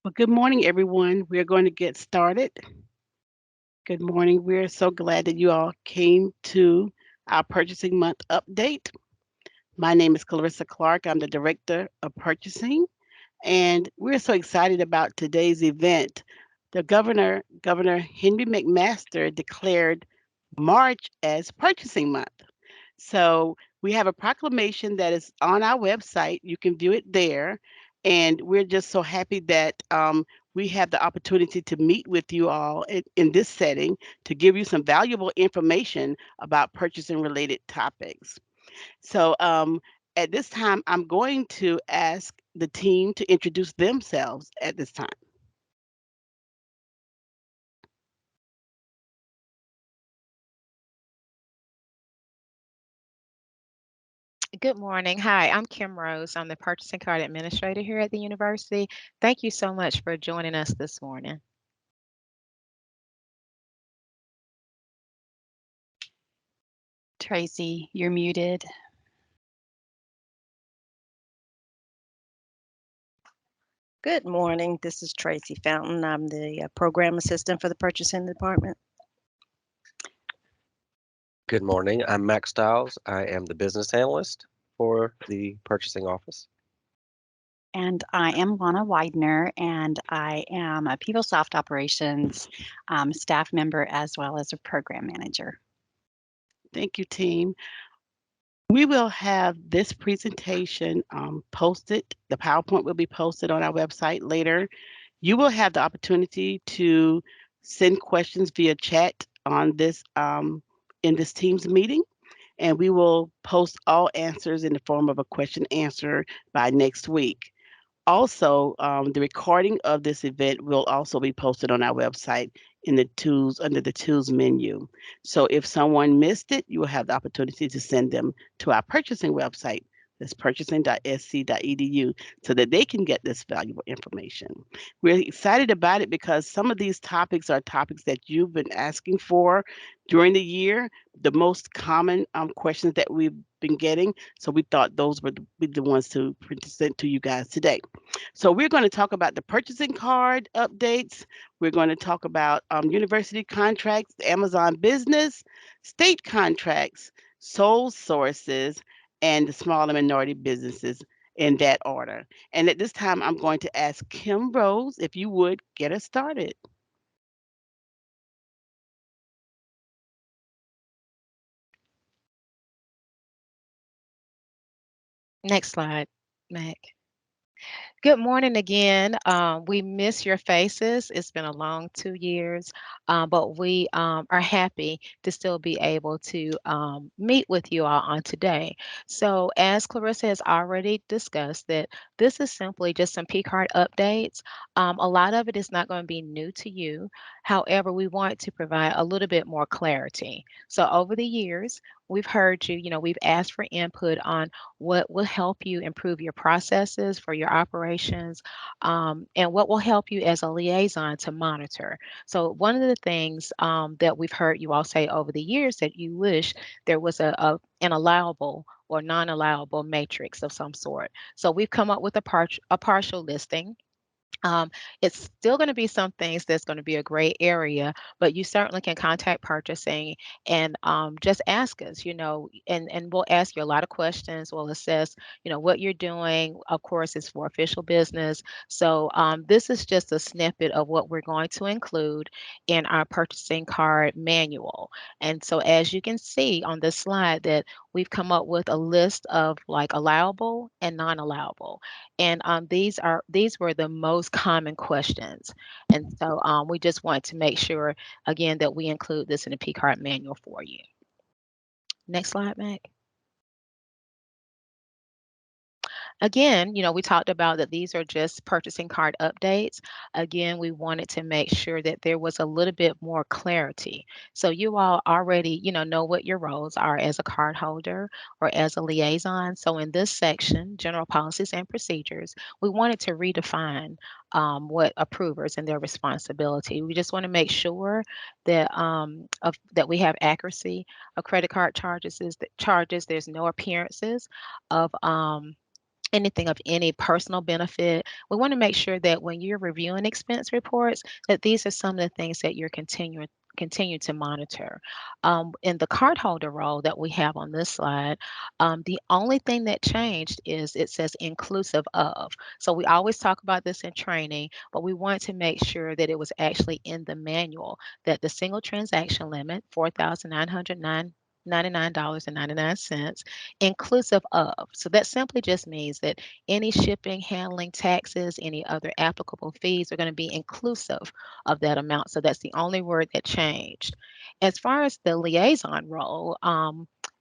Well, good morning, everyone. We're going to get started. Good morning. We're so glad that you all came to our Purchasing Month update. My name is Clarissa Clark. I'm the Director of Purchasing, and we're so excited about today's event. Governor Henry McMaster, declared March as Purchasing Month. So we have a proclamation that is on our website. You can view it there. And we're just so happy that we have the opportunity to meet with you all in this setting to give you some valuable information about purchasing related topics. So at this time, I'm going to ask the team to introduce themselves at this time. Good morning. Hi, I'm Kim Rose. I'm the purchasing card administrator here at the university. Thank you so much for joining us this morning. Tracy, you're muted. Good morning. This is Tracy Fountain. I'm the program assistant for the purchasing department. Good morning. I'm Max Stiles. I am the business analyst for the purchasing office. And I am Lana Widener, and I am a PeopleSoft Operations staff member as well as a program manager. Thank you, team. We will have this presentation posted. The PowerPoint will be posted on our website later. You will have the opportunity to send questions via chat on this in this Teams meeting, and we will post all answers in the form of a question answer by next week. Also, the recording of this event will also be posted on our website in the tools under the tools menu. So if someone missed it, you will have the opportunity to send them to our purchasing website. That's purchasing.sc.edu so that they can get this valuable information. We're excited about it because some of these topics are topics that you've been asking for during the year, the most common questions that we've been getting. So we thought those would be the ones to present to you guys today. So we're going to talk about the purchasing card updates. We're going to talk about university contracts, Amazon business, state contracts, sole sources, and the small and minority businesses in that order. And at this time, I'm going to ask Kim Rose if you would get us started. Next slide, Mac. Good morning again. We miss your faces. It's been a long 2 years, but we are happy to still be able to meet with you all on today. So, as Clarissa has already discussed, that this is simply just some P card updates. A lot of it is not going to be new to you. However, we want to provide a little bit more clarity. So, over the years, we've heard you, we've asked for input on what will help you improve your processes for your operations, and what will help you as a liaison to monitor. So, one of the things that we've heard you all say over the years that you wish there was an allowable or non allowable matrix of some sort. So, we've come up with a partial listing. It's still going to be some things that's going to be a gray area, but you certainly can contact purchasing and just ask us, and we'll ask you a lot of questions. We'll assess, what you're doing. Of course, it's for official business. So this is just a snippet of what we're going to include in our purchasing card manual. And so as you can see on this slide that we've come up with a list of like allowable and non-allowable. And these were the most common questions. And so we just want to make sure again that we include this in the P card manual for you. Next slide, Mac. Again, we talked about that these are just purchasing card updates. Again, we wanted to make sure that there was a little bit more clarity. So you all already, know what your roles are as a card holder or as a liaison. So in this section, general policies and procedures, we wanted to redefine what approvers and their responsibility. We just want to make sure that that we have accuracy of credit card charges. There's no appearances of anything of any personal benefit. We want to make sure that when you're reviewing expense reports, that these are some of the things that you're continue to monitor. In the cardholder role that we have on this slide, the only thing that changed is it says inclusive of. So we always talk about this in training, but we want to make sure that it was actually in the manual that the single transaction limit, $4,999.99, inclusive of. So that simply just means that any shipping, handling, taxes, any other applicable fees are going to be inclusive of that amount. So that's the only word that changed. As far as the liaison role,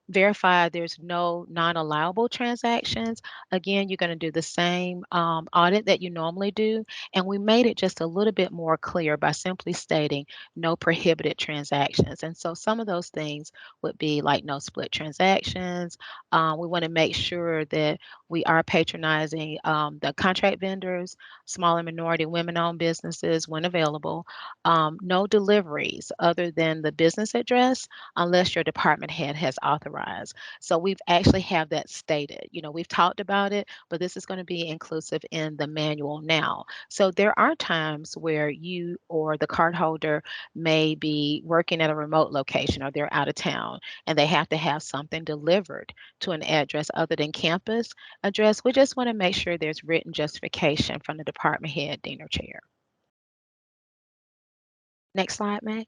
verify there's no non-allowable transactions. Again, you're going to do the same audit that you normally do, and we made it just a little bit more clear by simply stating no prohibited transactions. And so some of those things would be like no split transactions. We want to make sure that we are patronizing the contract vendors, small and minority women-owned businesses when available. No deliveries other than the business address unless your department head has authorized. So we've actually have that stated. We've talked about it, but this is going to be inclusive in the manual now. So there are times where you or the cardholder may be working at a remote location or they're out of town and they have to have something delivered to an address other than campus address. We just want to make sure there's written justification from the department head, dean, or chair. Next slide, Meg.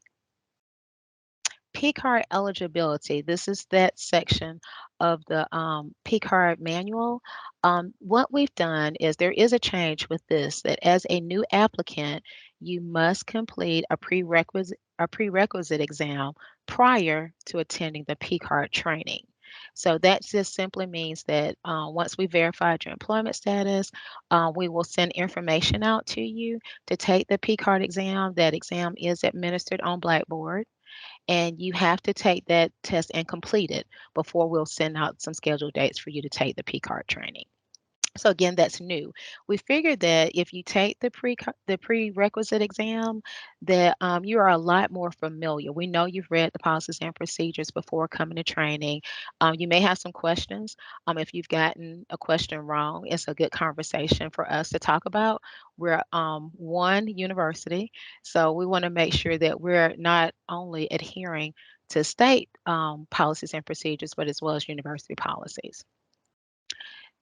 P-card eligibility. This is that section of the P-card manual. What we've done is there is a change with this that as a new applicant, you must complete a prerequisite exam prior to attending the P-card training. So that just simply means that once we verified your employment status, we will send information out to you to take the P-card exam. That exam is administered on Blackboard and you have to take that test and complete it before we'll send out some scheduled dates for you to take the P-card training. So again, that's new. We figured that if you take the prerequisite exam, that you are a lot more familiar. We know you've read the policies and procedures before coming to training. You may have some questions. If you've gotten a question wrong, it's a good conversation for us to talk about. We're one university, so we want to make sure that we're not only adhering to state policies and procedures, but as well as university policies.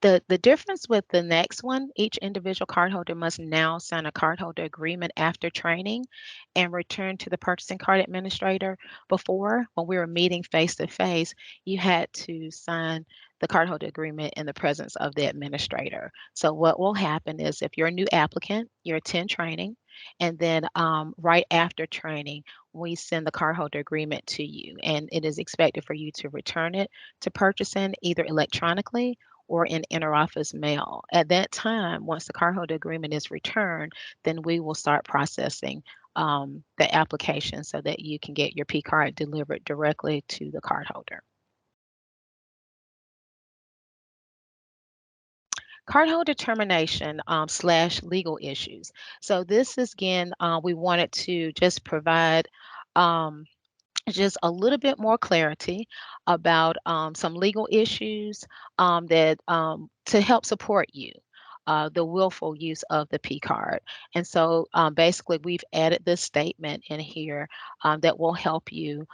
The difference with the next one, each individual cardholder must now sign a cardholder agreement after training and return to the purchasing card administrator. Before, when we were meeting face to face, you had to sign the cardholder agreement in the presence of the administrator. So what will happen is if you're a new applicant, you attend training, and then right after training, we send the cardholder agreement to you, and it is expected for you to return it to purchasing either electronically or in interoffice mail. At that time, once the cardholder agreement is returned, then we will start processing the application so that you can get your P card delivered directly to the cardholder. Cardholder termination slash legal issues. So this is again, we wanted to just provide just a little bit more clarity about some legal issues that to help support you. The willful use of the P card. And so basically, we've added this statement in here that will help you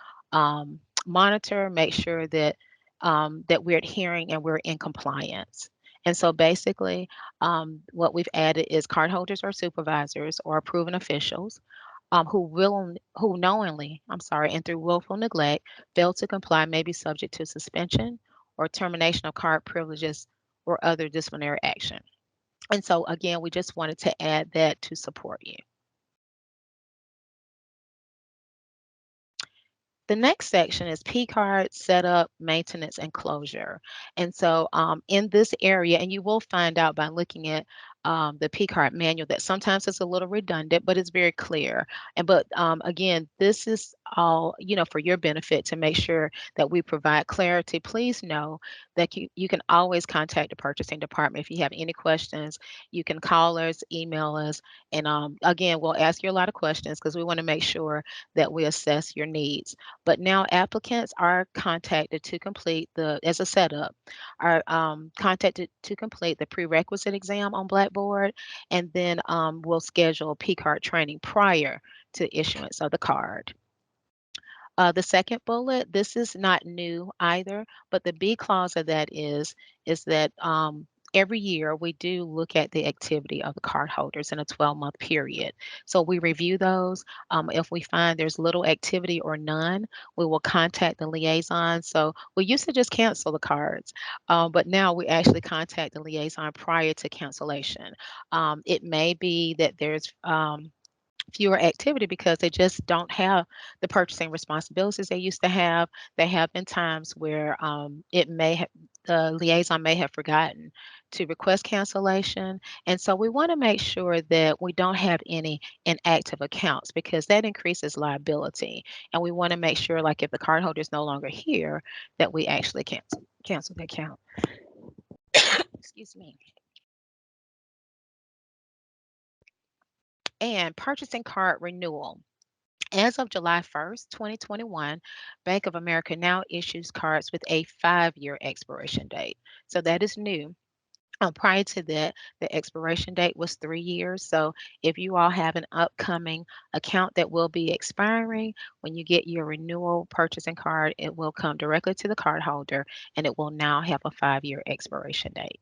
monitor, make sure that we're adhering and we're in compliance. And so basically, what we've added is cardholders or supervisors or proven officials who knowingly, and through willful neglect, fail to comply may be subject to suspension or termination of card privileges or other disciplinary action. And so again, we just wanted to add that to support you. The next section is P card setup, maintenance, and closure. And so in this area, and you will find out by looking at the P card manual that sometimes it's a little redundant, but it's very clear. And but again, this is all for your benefit to make sure that we provide clarity. Please know that you can always contact the purchasing department if you have any questions. You can call us, email us, and again, we'll ask you a lot of questions because we want to make sure that we assess your needs. But now applicants are contacted to complete as a setup, are contacted to complete the prerequisite exam on Blackboard, and then we'll schedule P-card training prior to issuance of the card. The second bullet, this is not new either, but the B clause of that is that every year we do look at the activity of the cardholders in a 12-month period. So we review those. If we find there's little activity or none, we will contact the liaison. So we used to just cancel the cards, but now we actually contact the liaison prior to cancellation. It may be that there's fewer activity because they just don't have the purchasing responsibilities they used to have. There have been times where the liaison may have forgotten to request cancellation. And so we want to make sure that we don't have any inactive accounts because that increases liability. And we want to make sure, like if the cardholder is no longer here, that we actually cancel the account. Excuse me. And purchasing card renewal. As of July 1st, 2021, Bank of America now issues cards with a 5-year expiration date. So that is new. Prior to that, the expiration date was 3 years. So if you all have an upcoming account that will be expiring, when you get your renewal purchasing card, it will come directly to the cardholder and it will now have a 5-year expiration date.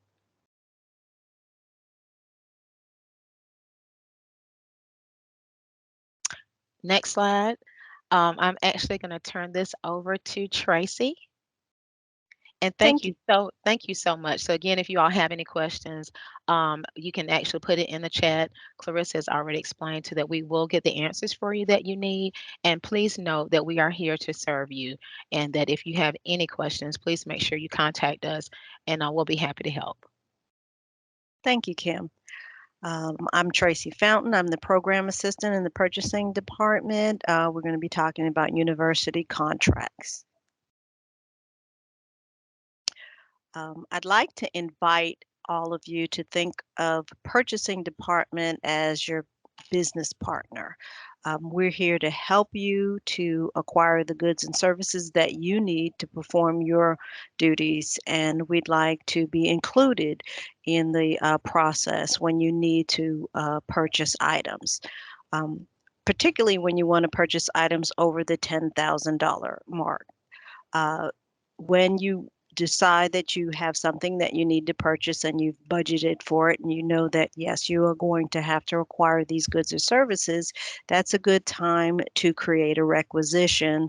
Next slide. I'm actually going to turn this over to Tracy. And Thank you. thank you so much. So again, if you all have any questions, you can actually put it in the chat. Clarissa has already explained to that we will get the answers for you that you need. And please note that we are here to serve you, and that if you have any questions, please make sure you contact us, and we'll be happy to help. Thank you, Kim. I'm Tracy Fountain. I'm the program assistant in the purchasing department. We're going to be talking about university contracts. I'd like to invite all of you to think of purchasing department as your business partner. We're here to help you to acquire the goods and services that you need to perform your duties, and we'd like to be included in the process when you need to purchase items. Particularly when you want to purchase items over the $10,000 mark. Uh, when you decide that you have something that you need to purchase and you've budgeted for it and you know that yes, you are going to have to acquire these goods or services, that's a good time to create a requisition,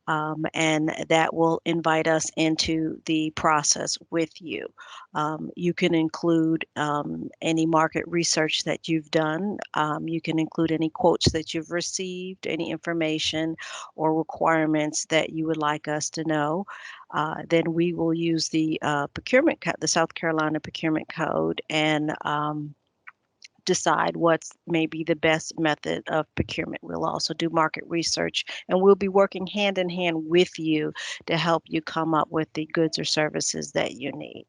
and that will invite us into the process with you. You can include any market research that you've done. You can include any quotes that you've received, any information or requirements that you would like us to know. Then we will use the the South Carolina procurement code, and decide what's maybe the best method of procurement. We'll also do market research, and we'll be working hand in hand with you to help you come up with the goods or services that you need.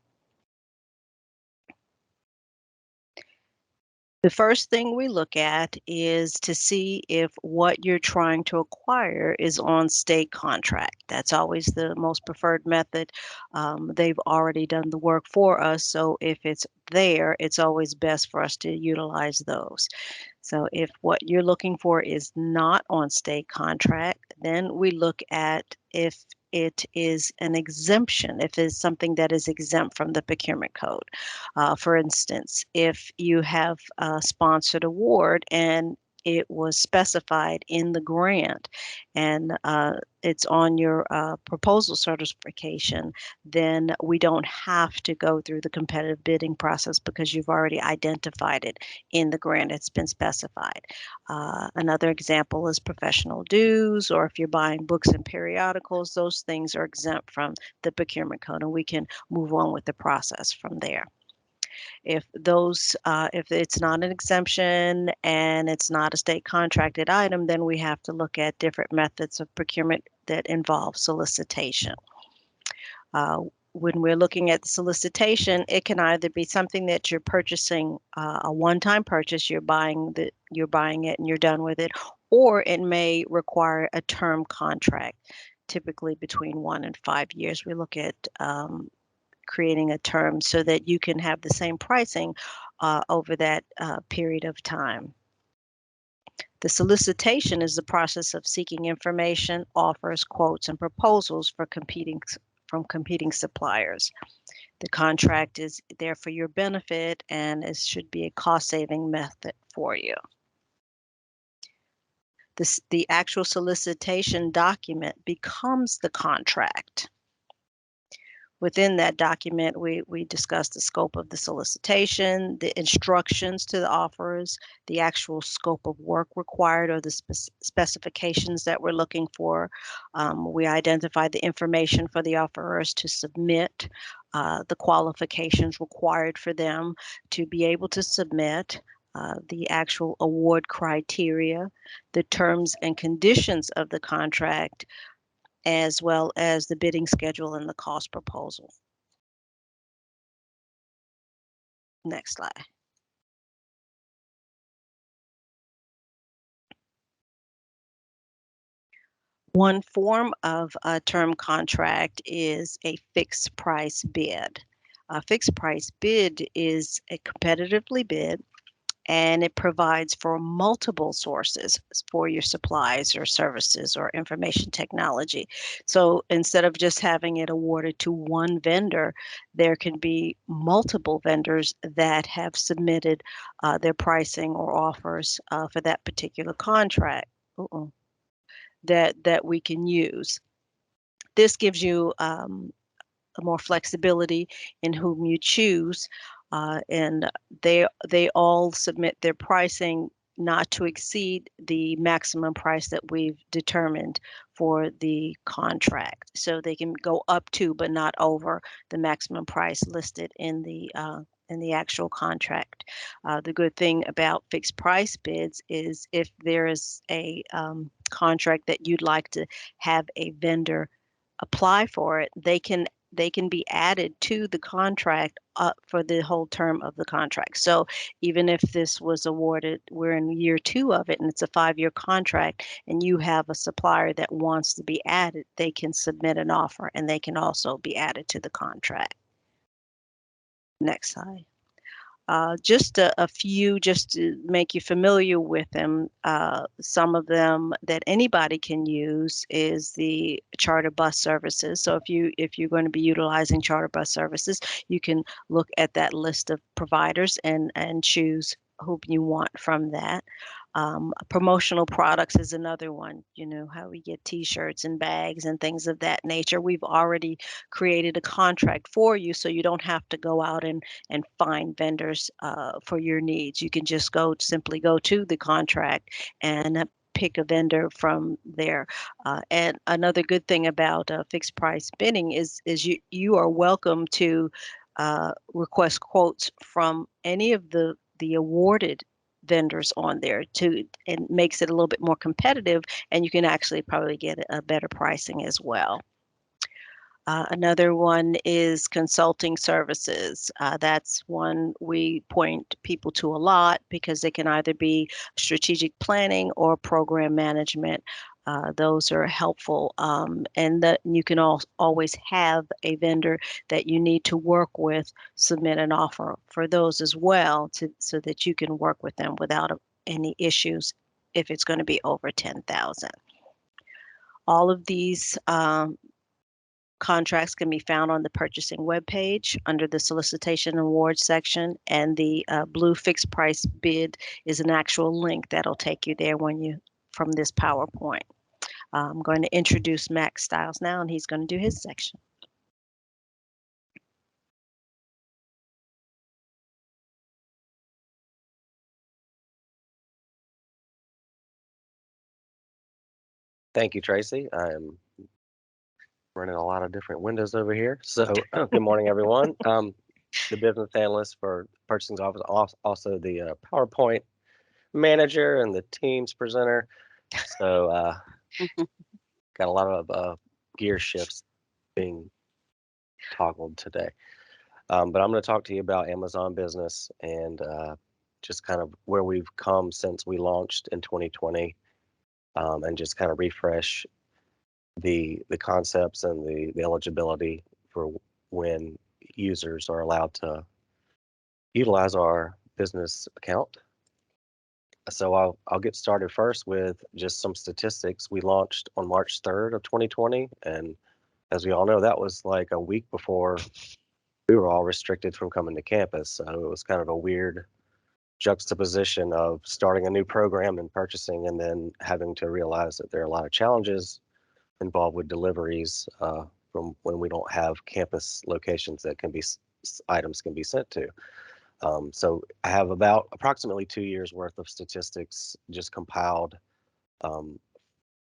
The first thing we look at is to see if what you're trying to acquire is on state contract. That's always the most preferred method. They've already done the work for us, so if it's there, it's always best for us to utilize those. So if what you're looking for is not on state contract, then we look at if it is an exemption, if it's something that is exempt from the procurement code. For instance, if you have a sponsored award and it was specified in the grant and it's on your proposal certification, then we don't have to go through the competitive bidding process because you've already identified it in the grant. It's been specified. Another example is professional dues, or if you're buying books and periodicals, those things are exempt from the procurement code, and we can move on with the process from there. If it's not an exemption and it's not a state contracted item, then we have to look at different methods of procurement that involve solicitation. Uh, when we're looking at the solicitation, it can either be something that you're purchasing, a one-time purchase, you're buying it and you're done with it, or it may require a term contract, typically between 1 and 5 years. We look at creating a term so that you can have the same pricing over that period of time. The solicitation is the process of seeking information, offers, quotes, and proposals from competing suppliers. The contract is there for your benefit and it should be a cost-saving method for you. The actual solicitation document becomes the contract. Within that document, we discuss the scope of the solicitation, the instructions to the offers, the actual scope of work required or the specifications that we're looking for. We identify the information for the offerers to submit, the qualifications required for them to be able to submit, the actual award criteria, the terms and conditions of the contract, as well as the bidding schedule and the cost proposal. Next slide. One form of a term contract is a fixed price bid. A fixed price bid is a competitively bid and it provides for multiple sources for your supplies or services or information technology. So instead of just having it awarded to one vendor, there can be multiple vendors that have submitted their pricing or offers for that particular contract. That we can use. This gives you more flexibility in whom you choose, and they all submit their pricing not to exceed the maximum price that we've determined for the contract. So they can go up to, but not over the maximum price listed in the actual contract. The good thing about fixed price bids is if there is a contract that you'd like to have a vendor apply for it, they can be added to the contract for the whole term of the contract. So even if this was awarded, we're in year 2 of it and it's a 5-year contract and you have a supplier that wants to be added, they can submit an offer and they can also be added to the contract. Next slide. Just a few, just to make you familiar with them. Some of them that anybody can use is the charter bus services. So if you're going to be utilizing charter bus services, you can look at that list of providers and choose who you want from that. Promotional products is another one. You know how we get T-shirts and bags and things of that nature. We've already created a contract for you, so you don't have to go out and find vendors for your needs. You can just simply go to the contract and pick a vendor from there. And another good thing about fixed price bidding is you are welcome to request quotes from any of the awarded vendors on there to, and makes it a little bit more competitive, and you can actually probably get a better pricing as well. Another one is consulting services. That's one we point people to a lot because they can either be strategic planning or program management. Those are helpful, and that you can always have a vendor that you need to work with submit an offer for those as well, so that you can work with them without any issues if it's going to be over 10,000. All of these contracts can be found on the purchasing webpage under the solicitation awards section, and the blue fixed price bid is an actual link that'll take you there from this PowerPoint. I'm going to introduce Max Stiles now, and he's going to do his section. Thank you, Tracy. I am running a lot of different windows over here. So good morning, everyone. the business analyst for purchasing office, also the PowerPoint manager and the Teams presenter. So got a lot of gear shifts being toggled today. But I'm going to talk to you about Amazon Business and just kind of where we've come since we launched in 2020, and just kind of refresh the concepts and the eligibility for when users are allowed to utilize our business account. So I'll get started first with just some statistics. We launched on March 3rd of 2020, and as we all know, that was like a week before we were all restricted from coming to campus. So it was kind of a weird juxtaposition of starting a new program and purchasing, and then having to realize that there are a lot of challenges involved with deliveries from when we don't have campus locations that can be items can be sent to. So I have about approximately 2 years worth of statistics just compiled um,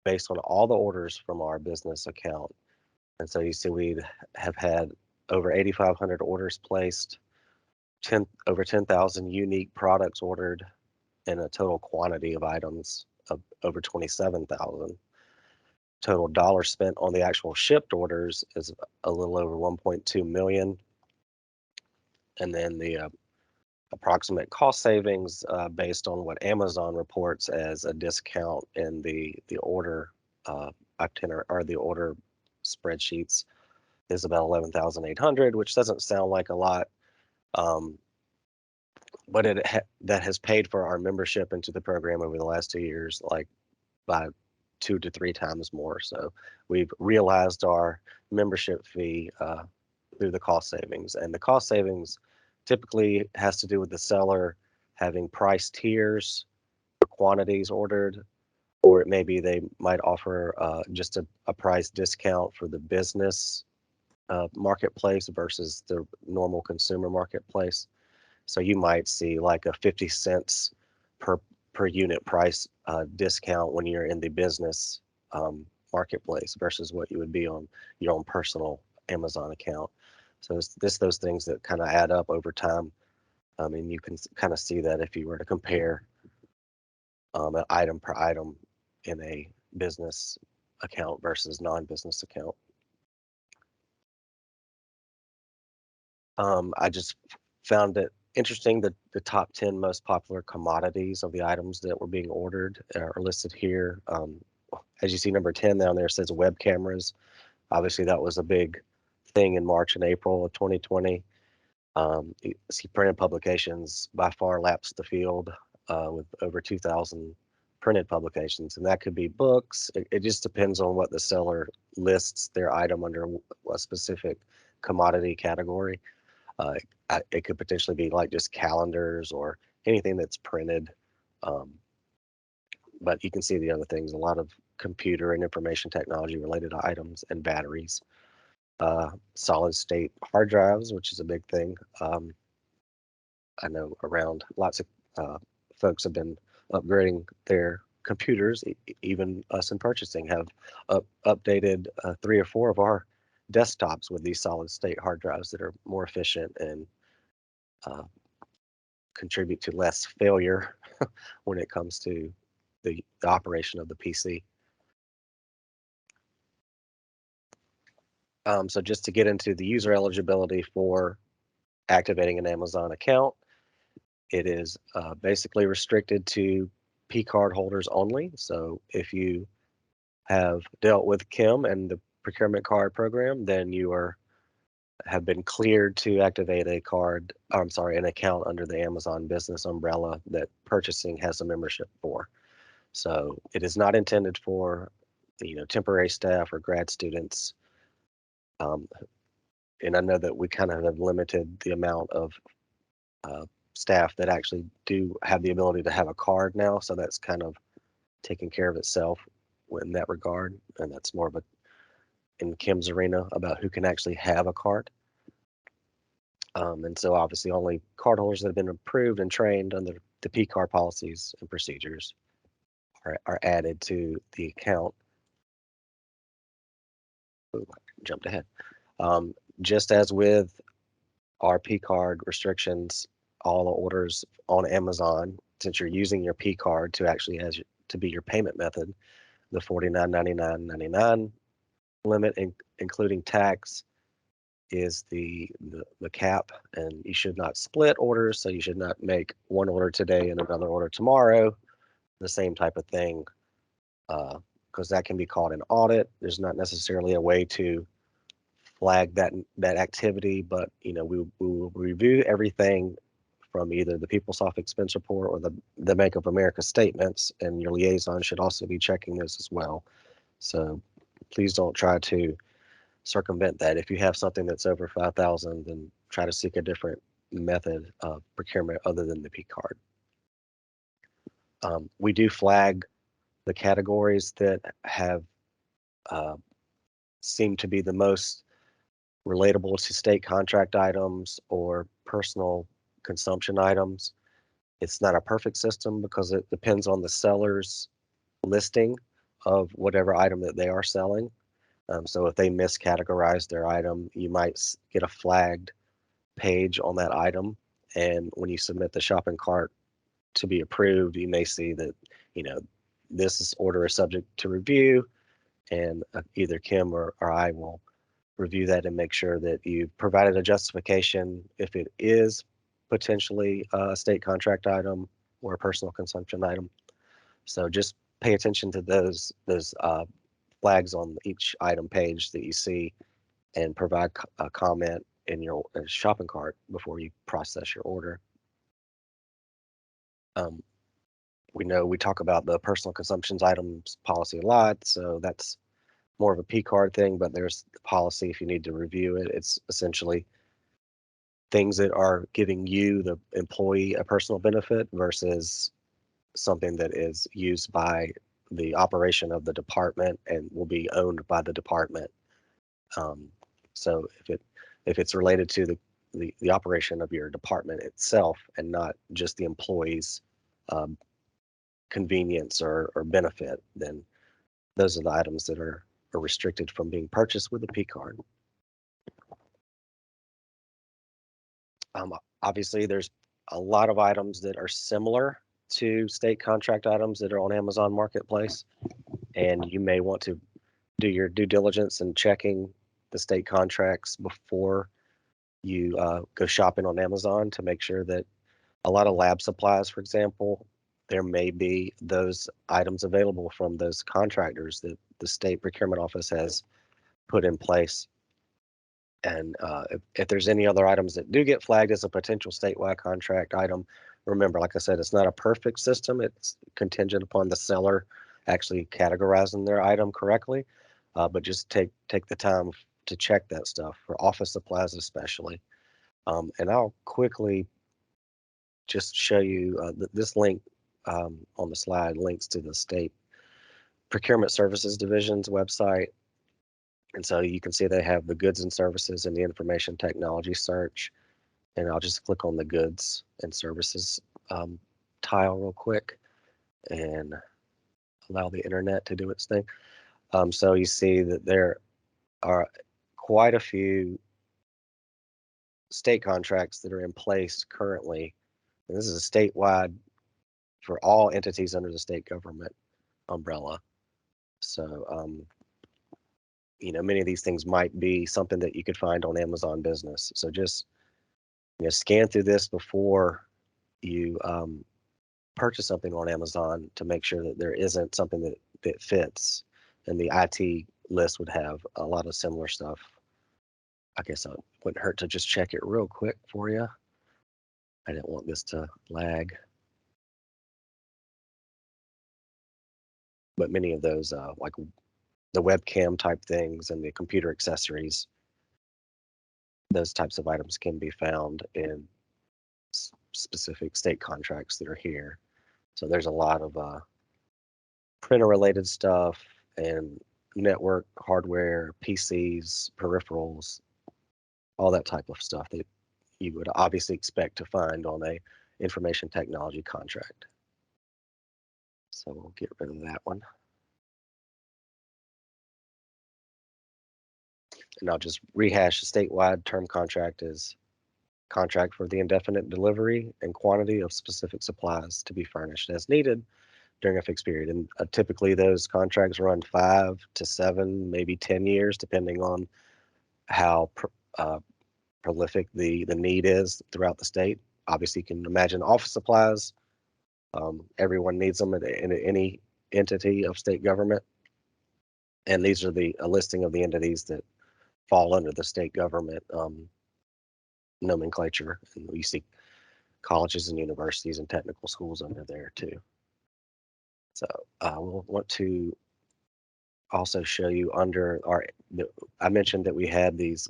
based on all the orders from our business account. And so you see we have had over 8,500 orders placed, over 10,000 unique products ordered, and a total quantity of items of over 27,000. Total dollars spent on the actual shipped orders is a little over 1.2 million. And then the approximate cost savings based on what Amazon reports as a discount in the order itinerary or the order spreadsheets is about 11,800, which doesn't sound like a lot, um, but that has paid for our membership into the program over the last 2 years, like by 2 to 3 times more. So we've realized our membership fee through the cost savings, and the cost savings typically has to do with the seller having price tiers for quantities ordered, or it may be they might offer just a price discount for the business marketplace versus the normal consumer marketplace. So you might see like a 50 cents per per unit price discount when you're in the business marketplace versus what you would be on your own personal Amazon account. So it's this those things that kind of add up over time. And you can kind of see that if you were to compare an item per item in a business account versus non-business account. I just found it interesting that the top 10 most popular commodities of the items that were being ordered are listed here. As you see, number 10 down there says web cameras. Obviously, that was a big thing in March and April of 2020. You see, printed publications by far laps the field with over 2,000 printed publications, and that could be books. It just depends on what the seller lists their item under a specific commodity category. Uh, it could potentially be like just calendars or anything that's printed. Um, but you can see the other things, a lot of computer and information technology related items and batteries. Solid state hard drives, which is a big thing. I know around lots of folks have been upgrading their computers. Even us in purchasing have updated 3 or 4 of our desktops with these solid state hard drives that are more efficient and uh, contribute to less failure when it comes to the operation of the PC. So just to get into the user eligibility for activating an Amazon account, it is basically restricted to P card holders only. So if you have dealt with Kim and the procurement card program, then you have been cleared to activate a card, I'm sorry, an account under the Amazon business umbrella that purchasing has a membership for. So it is not intended for, temporary staff or grad students. Um, and I know that we kind of have limited the amount of uh, staff that actually do have the ability to have a card now. So that's kind of taking care of itself in that regard. And that's more of a in Kim's arena about who can actually have a card. And so obviously only cardholders that have been approved and trained under the P card policies and procedures are added to the account. Ooh, I jumped ahead. Just as with our P card restrictions all the orders on Amazon, since you're using your P card to actually to be your payment method. The 49.99.99 limit, including tax, is the cap, and you should not split orders. So you should not make one order today and another order tomorrow, the same type of thing, because that can be called an audit. There's not necessarily a way to flag that activity, but we will review everything from either the PeopleSoft expense report or the Bank of America statements, and your liaison should also be checking those as well. So please don't try to circumvent that. If you have something that's over 5,000, then try to seek a different method of procurement other than the P card. We do flag the categories that have uh, seemed to be the most relatable to state contract items or personal consumption items. It's not a perfect system because it depends on the seller's listing of whatever item that they are selling. So if they miscategorize their item, you might get a flagged page on that item. And when you submit the shopping cart to be approved, you may see that, you know, order is subject to review, and either Kim or I will review that and make sure that you provided a justification if it is potentially a state contract item or a personal consumption item. So just pay attention to those flags on each item page that you see, and provide a comment in your shopping cart before you process your order. Um, we know we talk about the personal consumptions items policy a lot, so that's more of a P card thing, but there's the policy if you need to review it. It's essentially things that are giving you, the employee, a personal benefit versus something that is used by the operation of the department and will be owned by the department. Um, so if it's related to the operation of your department itself and not just the employee's um, convenience or benefit, then those are the items that are restricted from being purchased with a P card. Obviously, there's a lot of items that are similar to state contract items that are on Amazon Marketplace, and you may want to do your due diligence in checking the state contracts before you go shopping on Amazon to make sure that a lot of lab supplies, for example, there may be those items available from those contractors that the state procurement office has put in place. And if there's any other items that do get flagged as a potential statewide contract item, remember, like I said, it's not a perfect system. It's contingent upon the seller actually categorizing their item correctly. But just take the time to check that stuff for office supplies, especially. And I'll quickly just show you this link on the slide links to the state procurement services division's website. And so you can see they have the goods and services and the information technology search. And I'll just click on the goods and services tile real quick and allow the internet to do its thing. So you see that there are quite a few state contracts that are in place currently. And this is a statewide for all entities under the state government umbrella. So, many of these things might be something that you could find on Amazon Business. So just, scan through this before you purchase something on Amazon to make sure that there isn't something that fits. And the IT list would have a lot of similar stuff. I guess it wouldn't hurt to just check it real quick for you. I didn't want this to lag. But many of those, like the webcam type things and the computer accessories, those types of items can be found in specific state contracts that are here. So there's a lot of printer related stuff and network hardware, PCs, peripherals, all that type of stuff that you would obviously expect to find on a information technology contract. So we'll get rid of that one. And I'll just rehash the statewide term contract is contract for the indefinite delivery and quantity of specific supplies to be furnished as needed during a fixed period. And typically, those contracts run 5 to 7, maybe 10 years, depending on how uh, prolific the need is throughout the state. Obviously, you can imagine office supplies. Everyone needs them in any entity of state government. And these are a listing of the entities that fall under the state government nomenclature. And we see colleges and universities and technical schools under there too. So we'll want to also show you under I mentioned that we had these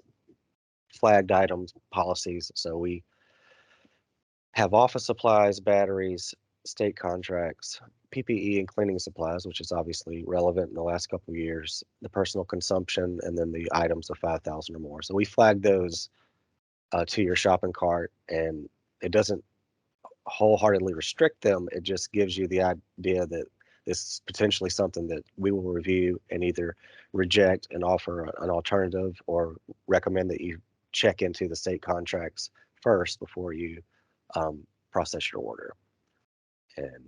flagged items policies. So we have office supplies, batteries, state contracts, PPE and cleaning supplies, which is obviously relevant in the last couple of years, the personal consumption, and then the items of 5,000 or more. So we flag those to your shopping cart, and it doesn't wholeheartedly restrict them. It just gives you the idea that this is potentially something that we will review and either reject and offer an alternative, or recommend that you check into the state contracts first before you process your order. And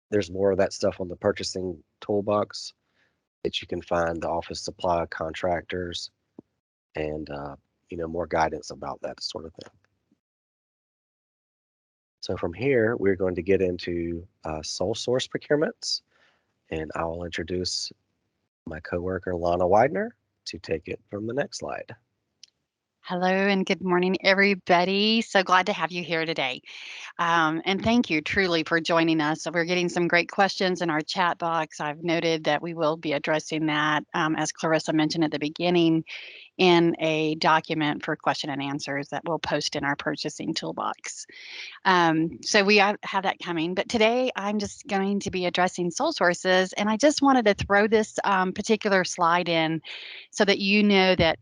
there's more of that stuff on the purchasing toolbox that you can find the office supply contractors, and more guidance about that sort of thing. So from here, we're going to get into sole source procurements, and I will introduce my coworker, Lana Widener, to take it from the next slide. Hello and good morning, everybody. So glad to have you here today. And thank you truly for joining us. So we're getting some great questions in our chat box. I've noted that we will be addressing that, as Clarissa mentioned at the beginning, in a document for question and answers that we'll post in our purchasing toolbox. So we have that coming. But today I'm just going to be addressing sole sources. And I just wanted to throw this particular slide in so that you know that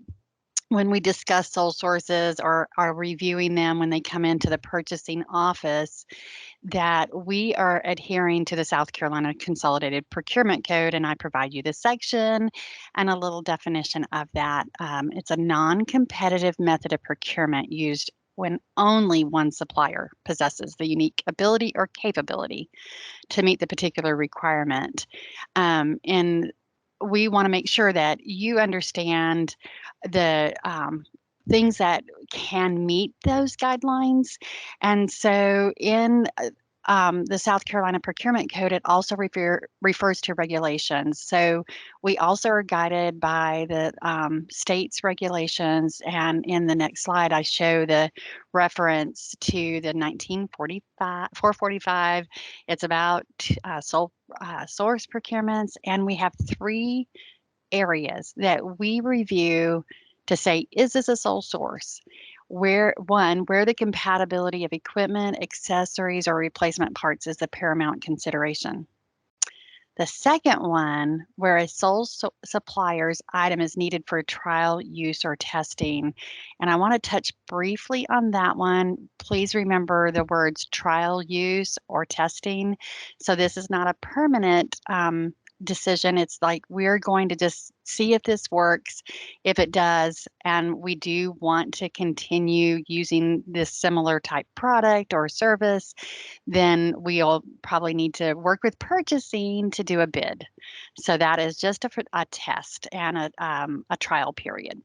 when we discuss sole sources or are reviewing them when they come into the purchasing office, that we are adhering to the South Carolina Consolidated Procurement Code, and I provide you the section and a little definition of that. It's a non-competitive method of procurement used when only one supplier possesses the unique ability or capability to meet the particular requirement. And we want to make sure that you understand the things that can meet those guidelines. And so in the South Carolina Procurement Code, it also refers to regulations. So we also are guided by the state's regulations. And in the next slide, I show the reference to the 1945, 445. It's about sole source procurements. And we have 3 areas that we review to say, is this a sole source? Where the compatibility of equipment, accessories, or replacement parts is the paramount consideration. The second one, where a sole supplier's item is needed for trial, use, or testing. And I want to touch briefly on that one. Please remember the words trial, use, or testing. So this is not a permanent decision. It's like we're going to just see if this works. If it does, and we do want to continue using this similar type product or service, then we'll probably need to work with purchasing to do a bid. So that is just a test and a trial period.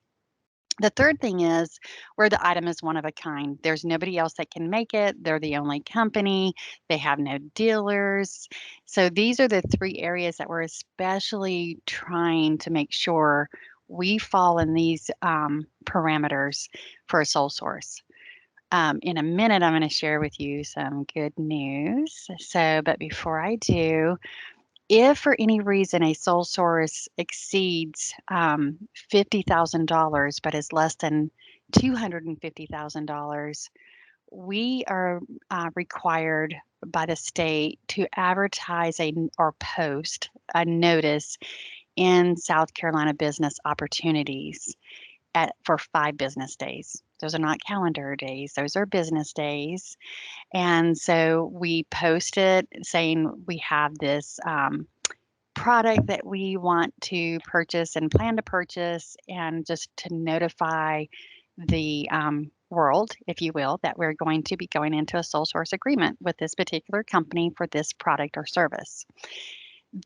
The third thing is where the item is one of a kind. There's nobody else that can make it. They're the only company. They have no dealers. So these are the 3 areas that we're especially trying to make sure we fall in these parameters for a sole source. In a minute, I'm going to share with you some good news. But before I do, if for any reason a sole source exceeds $50,000 but is less than $250,000, we are required by the state to advertise or post a notice in South Carolina Business Opportunities for 5 business days. Those are not calendar days, those are business days. And so we posted saying we have this product that we want to purchase and plan to purchase, and just to notify the world, if you will, that we're going to be going into a sole source agreement with this particular company for this product or service.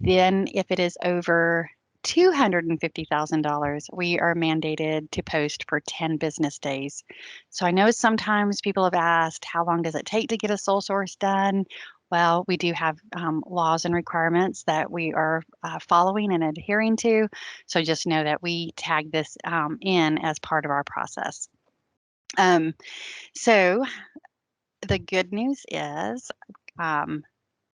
Then, if it is over $250,000, we are mandated to post for 10 business days. So I know sometimes people have asked, how long does it take to get a sole source done? Well, we do have laws and requirements that we are following and adhering to. So just know that we tag this in as part of our process. Um, so the good news is um,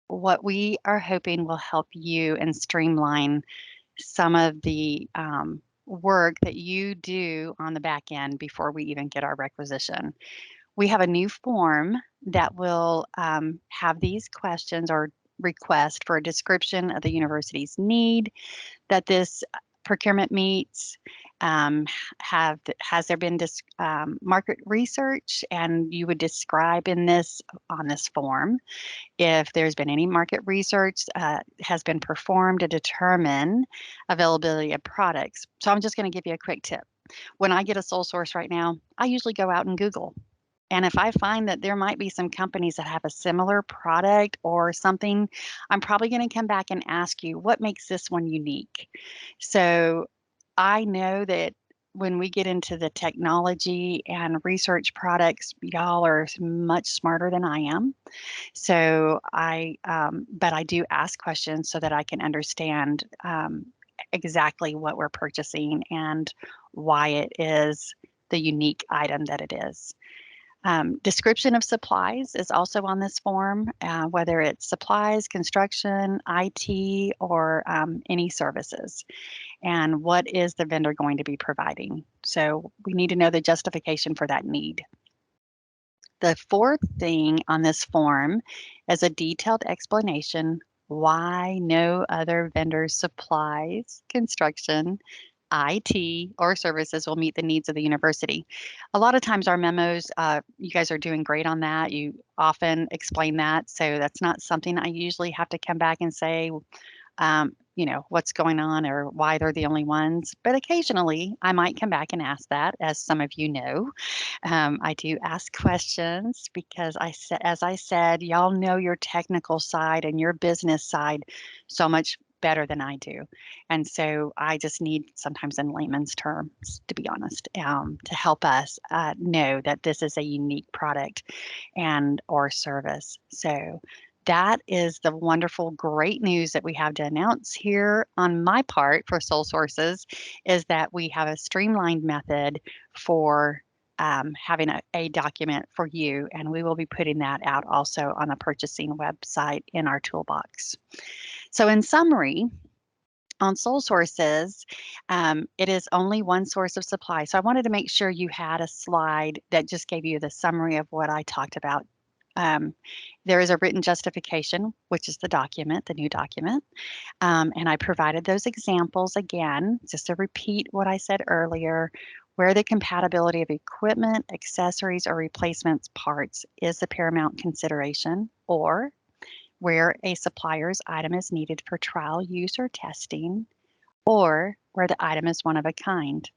what we are hoping will help you and streamline some of the work that you do on the back end before we even get our requisition. We have a new form that will have these questions or request for a description of the university's need that this procurement meets. Has there been market research, and you would describe in this on this form if there's been any market research has been performed to determine availability of products. So I'm just going to give you a quick tip. When I get a sole source right now, I usually go out and Google. And if I find that there might be some companies that have a similar product or something, I'm probably going to come back and ask you, what makes this one unique? So I know that when we get into the technology and research products, y'all are much smarter than I am. So but I do ask questions so that I can understand exactly what we're purchasing and why it is the unique item that it is. Description of supplies is also on this form, whether it's supplies, construction, IT, or any services. And what is the vendor going to be providing? So we need to know the justification for that need. The fourth thing on this form is a detailed explanation why no other vendor's supplies, construction, IT, or services will meet the needs of the university. A lot of times, our memos, you guys are doing great on that. You often explain that. So that's not something I usually have to come back and say, what's going on or why they're the only ones. But occasionally I might come back and ask that, as some of you know. I do ask questions because as I said, y'all know your technical side and your business side so much better than I do. And so I just need sometimes in layman's terms, to be honest, to help us know that this is a unique product and or service. So that is the wonderful, great news that we have to announce here on my part for Sole Sources is that we have a streamlined method for having a document for you, and we will be putting that out also on the purchasing website in our toolbox. So in summary, on Sole Sources, it is only one source of supply. So I wanted to make sure you had a slide that just gave you the summary of what I talked about. There is a written justification, which is the document, the new document. And I provided those examples again, just to repeat what I said earlier, where the compatibility of equipment, accessories, or replacements parts is the paramount consideration, or where a supplier's item is needed for trial use or testing, or where the item is one of a kind.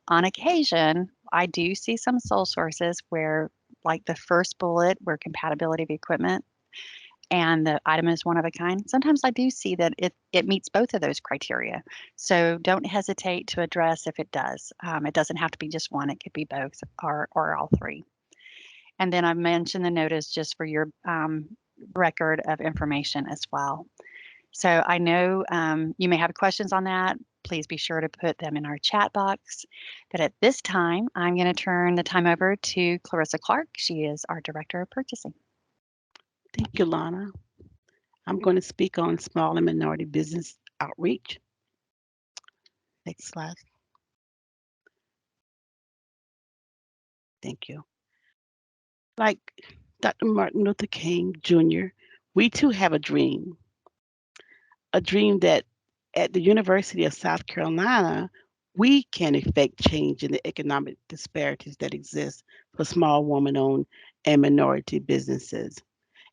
On occasion, I do see some sole sources where, like the first bullet, where compatibility of equipment and the item is one of a kind. Sometimes I do see that it meets both of those criteria. So don't hesitate to address if it does. It doesn't have to be just one, it could be both or all three. And then I mentioned the notice just for your record of information as well. So I know you may have questions on that. Please be sure to put them in our chat box. But at this time, I'm going to turn the time over to Clarissa Clark. She is our Director of Purchasing. Thank you, Lana. I'm going to speak on small and minority business outreach. Next slide. Thank you. Like Dr. Martin Luther King Jr., we too have a dream that at the University of South Carolina, we can effect change in the economic disparities that exist for small woman-owned and minority businesses.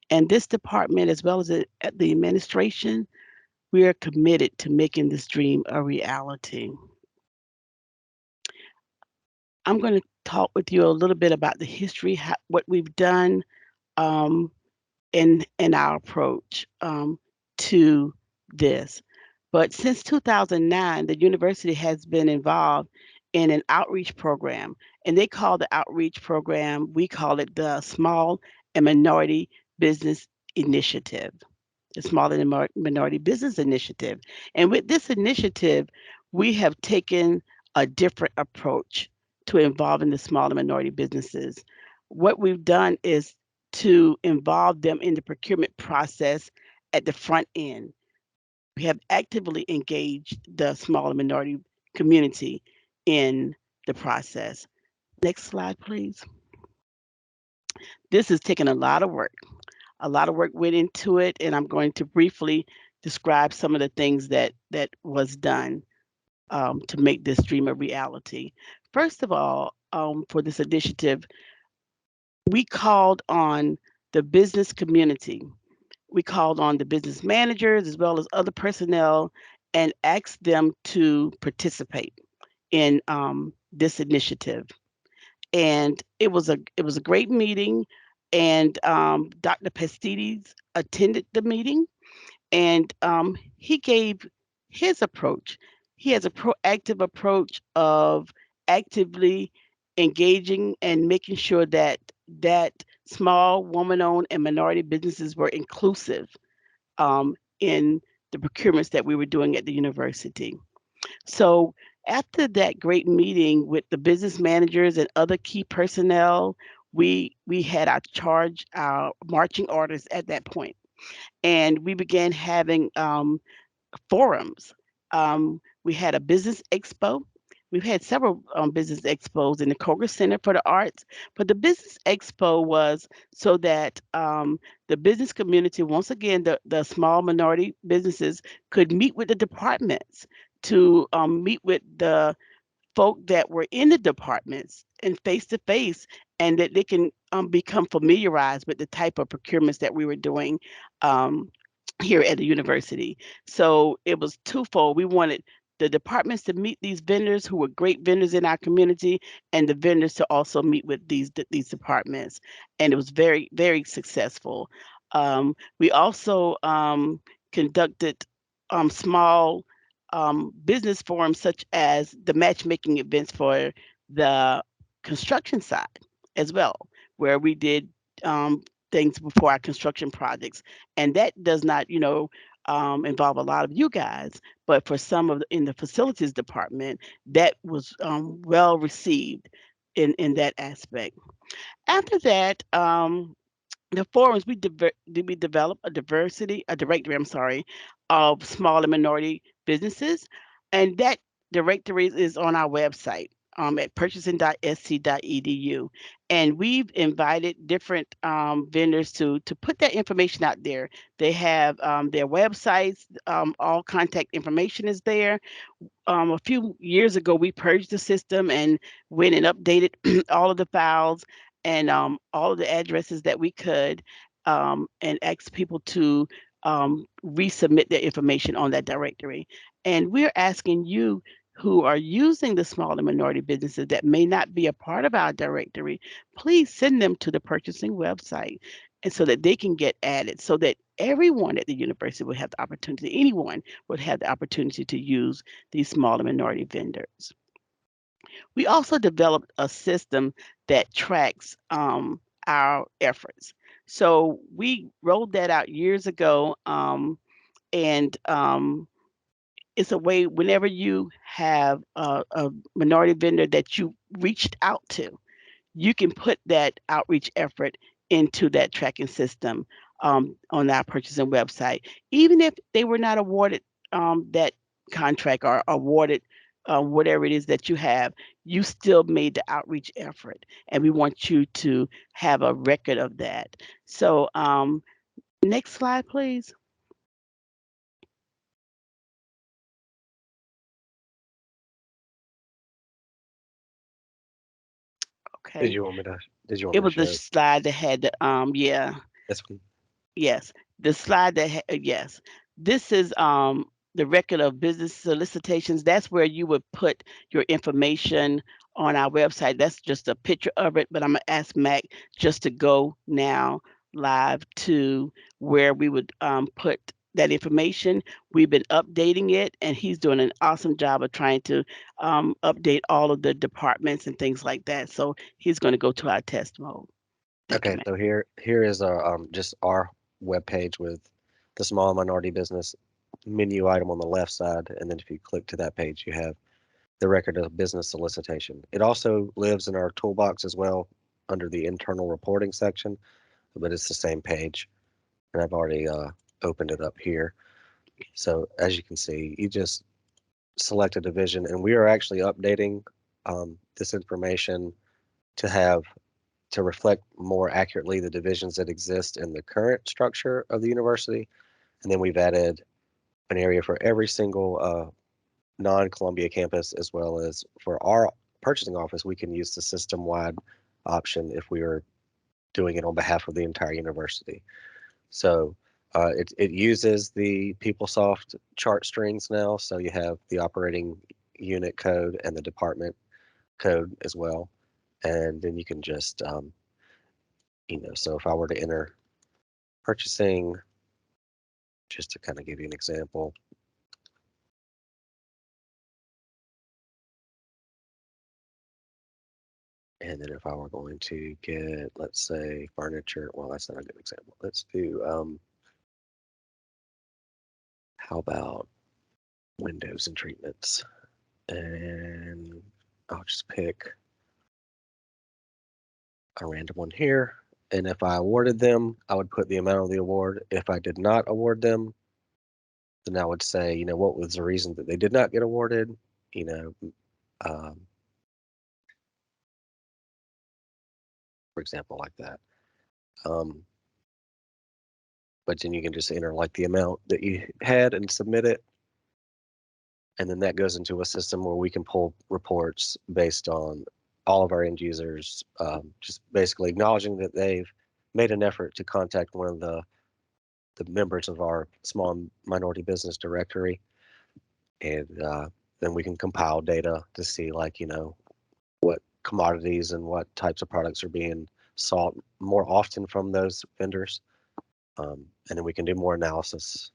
And this department, as well as the administration, we are committed to making this dream a reality. I'm going to talk with you a little bit about the history, what we've done, um, in our approach to this. But since 2009, the university has been involved in an outreach program, and they call the outreach program, we call it the Small and Minority Business Initiative, the Small and Minority Business Initiative. And with this initiative, we have taken a different approach to involving the small and minority businesses. What we've done is to involve them in the procurement process at the front end. We have actively engaged the small and minority community in the process. Next slide, please. This has taken a lot of work. A lot of work went into it, and I'm going to briefly describe some of the things that was done to make this dream a reality. First of all, for this initiative, we called on the business community. We called on the business managers as well as other personnel and asked them to participate in this initiative. And it was a great meeting. And Dr. Pastides attended the meeting, and he gave his approach. He has a proactive approach of actively engaging and making sure that small woman-owned and minority businesses were inclusive in the procurements that we were doing at the university. So after that great meeting with the business managers and other key personnel, we had our marching orders at that point, and we began having forums. We had a business expo. We've had several business expos in the Koger Center for the Arts, but the business expo was so that the business community, once again, the small minority businesses, could meet with the departments to meet with the folk that were in the departments and face to face, and that they can become familiarized with the type of procurements that we were doing um, here at the university. So it was twofold. We wanted the departments to meet these vendors who were great vendors in our community, and the vendors to also meet with these departments. And it was very, very successful. We also conducted small business forums, such as the matchmaking events for the construction side as well, where we did things before our construction projects. And that does not, involve a lot of you guys, but for some of in the facilities department, that was well received in that aspect. After that, the forums, we develop a directory, I'm sorry, of small and minority businesses, and that directory is on our website at purchasing.sc.edu, and we've invited different vendors to put that information out there. They have their websites, all contact information is there. A few years ago, we purged the system and went and updated all of the files and all of the addresses that we could, and asked people to resubmit their information on that directory. And we're asking you who are using the small and minority businesses that may not be a part of our directory, please send them to the purchasing website, and so that they can get added, so that everyone at the university would have the opportunity, anyone would have the opportunity to use these small and minority vendors. We also developed a system that tracks our efforts. So we rolled that out years ago, and it's a way whenever you have a minority vendor that you reached out to, you can put that outreach effort into that tracking system on our purchasing website. Even if they were not awarded that contract or awarded whatever it is that you have, you still made the outreach effort. And we want you to have a record of that. So, next slide, please. Did Okay. you want me to? Did you want It me to was the share slide that had the, yeah. this one? Yes, the slide that yes. This is the record of business solicitations, that's where you would put your information on our website. That's just a picture of it, but I'm gonna ask Mac just to go now live to where we would put that information. We've been updating it, and he's doing an awesome job of trying to update all of the departments and things like that. So he's going to go to our test mode. Thank you, Okay, Mac. so here is our just our web page with the small minority business menu item on the left side, and then if you click to that page, you have the record of business solicitation. It also lives in our toolbox as well under the internal reporting section, but it's the same page, and I've already opened it up here. So as you can see, you just select a division, and we are actually updating this information to have to reflect more accurately the divisions that exist in the current structure of the university. And then we've added an area for every single non-Columbia campus, as well as for our purchasing office, we can use the system-wide option if we are doing it on behalf of the entire university. So it uses the PeopleSoft chart strings now. So you have the operating unit code and the department code as well. And then you can just, so if I were to enter purchasing, just to kind of give you an example, and then if I were going to get, let's say, furniture, well, that's not a good example. Let's do, how about windows and treatments? And I'll just pick a random one here. And if I awarded them, I would put the amount of the award. If I did not award them, then I would say, what was the reason that they did not get awarded? You know, um, for example, like that. Um, but then you can just enter like the amount that you had and submit it. And then that goes into a system where we can pull reports based on all of our end users, just basically acknowledging that they've made an effort to contact one of the members of our small minority business directory. And then we can compile data to see like, what commodities and what types of products are being sought more often from those vendors. And then we can do more analysis,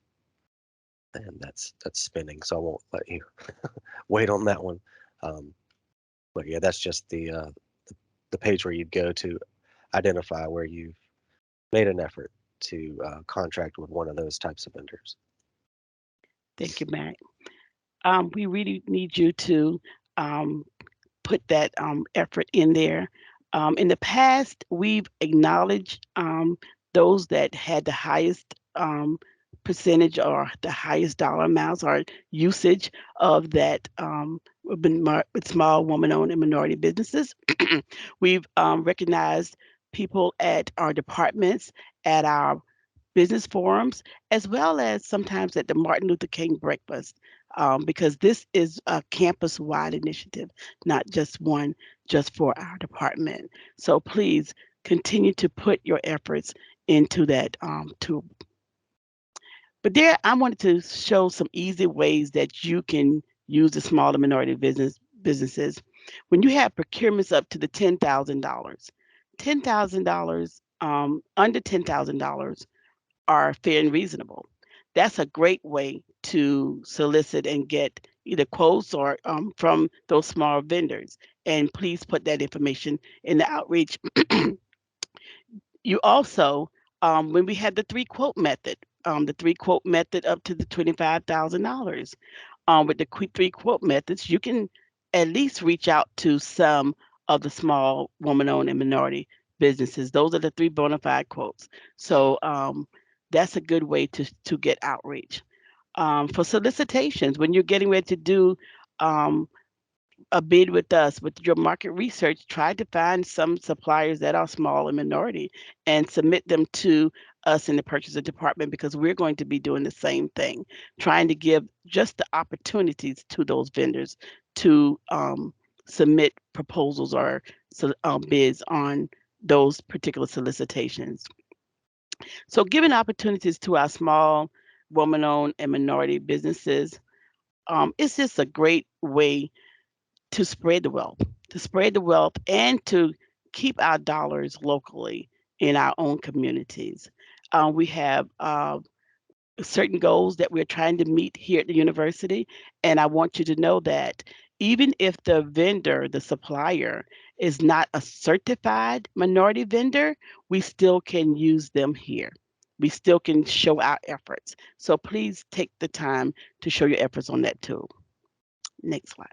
and that's spinning, so I won't let you wait on that one. Um, but yeah, that's just the page where you'd go to identify where you've made an effort to contract with one of those types of vendors. Thank you, Mac. We really need you to um, put that effort in there. In the past, we've acknowledged those that had the highest percentage or the highest dollar amounts or usage of that with small woman-owned and minority businesses. We've recognized people at our departments, at our business forums, as well as sometimes at the Martin Luther King breakfast, because this is a campus-wide initiative, not just one just for our department. So please continue to put your efforts into that tool. But there, I wanted to show some easy ways that you can use the small and minority businesses. When you have procurements up to the $10,000, $10,000 under $10,000 are fair and reasonable. That's a great way to solicit and get either quotes or from those small vendors. And please put that information in the outreach. You also, when we had the three quote method up to the $25,000, with the three quote methods, you can at least reach out to some of the small woman-owned and minority businesses. Those are the three bona fide quotes. So that's a good way to get outreach. For solicitations, when you're getting ready to do um, a bid with us with your market research, try to find some suppliers that are small and minority and submit them to us in the purchasing department, because we're going to be doing the same thing, trying to give just the opportunities to those vendors to submit proposals or bids on those particular solicitations. So giving opportunities to our small woman-owned and minority businesses. It's just a great way to spread the wealth, and to keep our dollars locally in our own communities. We have certain goals that we're trying to meet here at the university. And I want you to know that even if the vendor, the supplier, is not a certified minority vendor, we still can use them here. We still can show our efforts. So please take the time to show your efforts on that too. Next slide.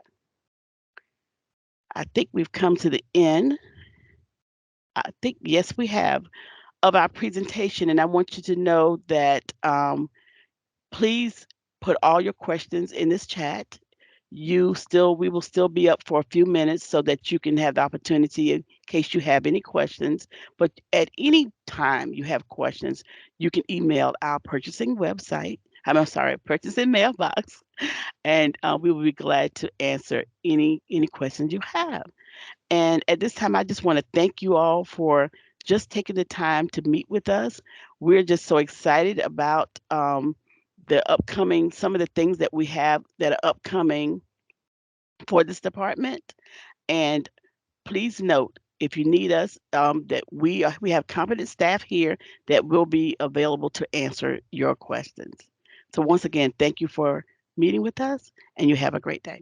I think we've come to the end. I think, yes, we have, of our presentation. And I want you to know that please put all your questions in this chat. We will still be up for a few minutes so that you can have the opportunity in case you have any questions. But at any time you have questions, you can email our purchasing website. I'm sorry, purchasing mailbox, and we will be glad to answer any questions you have. And at this time, I just want to thank you all for just taking the time to meet with us. We're just so excited about some of the things that we have that are upcoming for this department. And please note, if you need us, that we have competent staff here that will be available to answer your questions. So once again, thank you for meeting with us, and you have a great day.